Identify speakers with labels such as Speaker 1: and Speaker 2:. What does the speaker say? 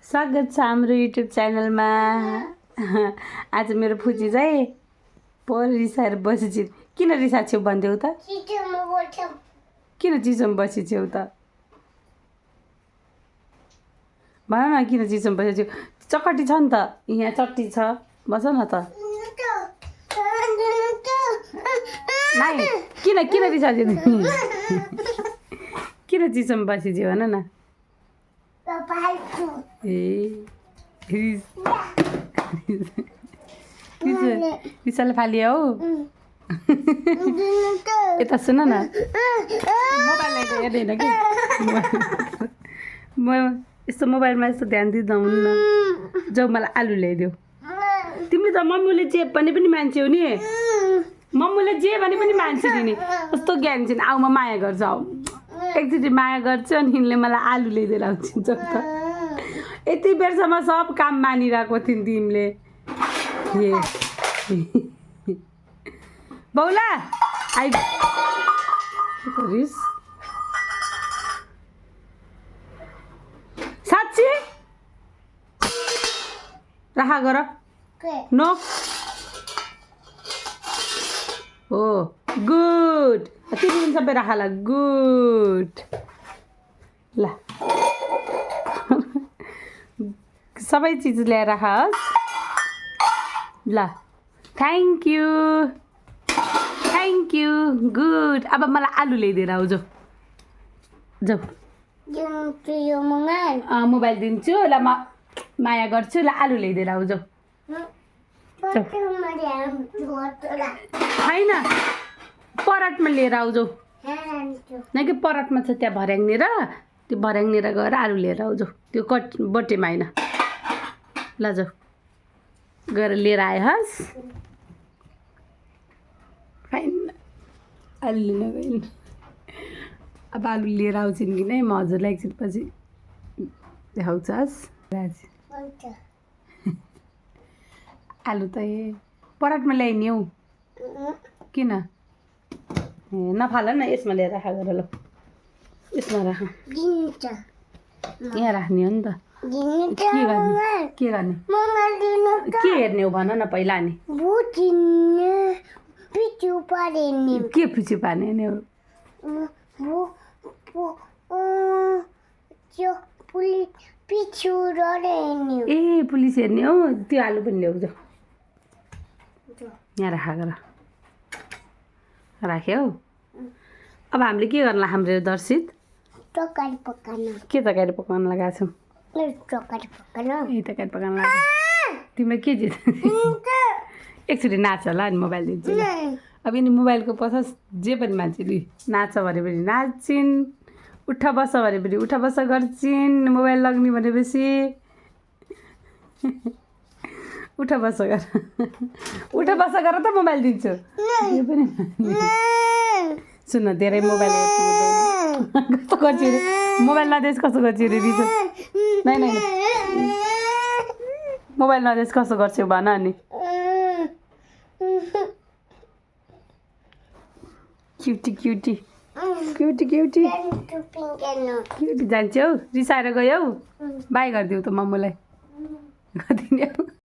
Speaker 1: स्वागत छ हाम्रो युट्युब च्यानलमा। आज मेरो फुजी चाहिँ पर रिसाएर बसेछि। किन रिसा छेउ भन्देऊ त? किन चिसोमा बसी छेउ त? भन न किन चिसोमा बसी छेउ? चकटी छ नि त, यहाँ चट्टी छ, बस न त। नाइ किन किन रिसा छेउ? किन चिसोमा बसी छेउ भन न? रिसाले फालिया हो। यता सुन न, मोबाइल हेर्दैन कि म यस्तो मोबाइलमा यस्तो ध्यान दिँदा हुन्न। जाऊ मलाई आलु ल्याइदेऊ। तिमीले त मम्मीले जे भने पनि मान्छे हो नि। मम्मीले जे भने पनि मान्छे दिने कस्तो ज्ञान छैन। आऊ म माया गर्छु, आऊ एकचोटि माया गर्छु अनि यिनले मलाई आलु ल्याइदिएर आउँछ। जाऊ त। यति बेरसम्म सब काम मानिरहेको थिइन् तिमीले। बौला आइ रिस साँच्ची राखा गर नो हो गुड। तिमी सबै राखाला गुड। ल सबै चिज ल्याएर राखोस्। ल थ्याङ्क यू गुड। अब मलाई आलु ल्याइदिएर आऊ। जाऊ जाऊ मोबाइल दिन्छु। ल म माया गर्छु। ल आलु ल्याइदिएर आऊ। जाऊ छैन पराठमा लिएर आऊ। जाऊ न कि पराठमा छ त्यहाँ भर्याङनिर, त्यो भर्याङनिर गएर आलु लिएर आऊ। जाऊ त्यो बटेमा होइन। ल जाऊ गएर लिएर आएस्। फाइन आलु लिन गइन्। अब आलु लिएर आउँछिन् कि नै म हजुरलाई एकछिन पछि देखाउँछस्। आलु त पराठमा ल्याइने हौ। किन नफाल न, यसमा ल्याएर राखा गर। ल यसमा राख, यहाँ राख्ने हो नि त। के गर्ने के हेर्ने हो भन न पहिला नि। के पिछु पार्ने हो? ए पुलिस हेर्ने हो। त्यो आलु पनि ल्याऊ। जाऊ यहाँ राखा गर। राख्यो। अब हामीले के गर्ला हाम्रो दर्शित?
Speaker 2: तरकारी पकाउन।
Speaker 1: के तरकारी पकाउन लगाएको छौँ?
Speaker 2: तरकारी पकाउन।
Speaker 1: ए तरकारी पकाउन लाग्यो। तिमीले के जित? एकचोटि नाच होला अनि मोबाइल दिन्छु। अब यिनी मोबाइलको पछाडि जे पनि मान्छेले नाच भने पनि नाच्छिन्, उठ बस भने पनि उठ बस गर्छिन्। मोबाइल लग्ने भनेपछि उठ बस गर, उठ बस गर त मोबाइल दिन्छु। सुन धेरै मोबाइल कस्तो गर्छु अरे, मोबाइल नदेश कस्तो गर्छु अरे रिजो। नै नै मोबाइल नदेश कस्तो गर्छु भन नि। क्युटी जान्छौ? रिसाएर गयौ? बाई गरिदिऊ त मम्मूलाई। गरिदिने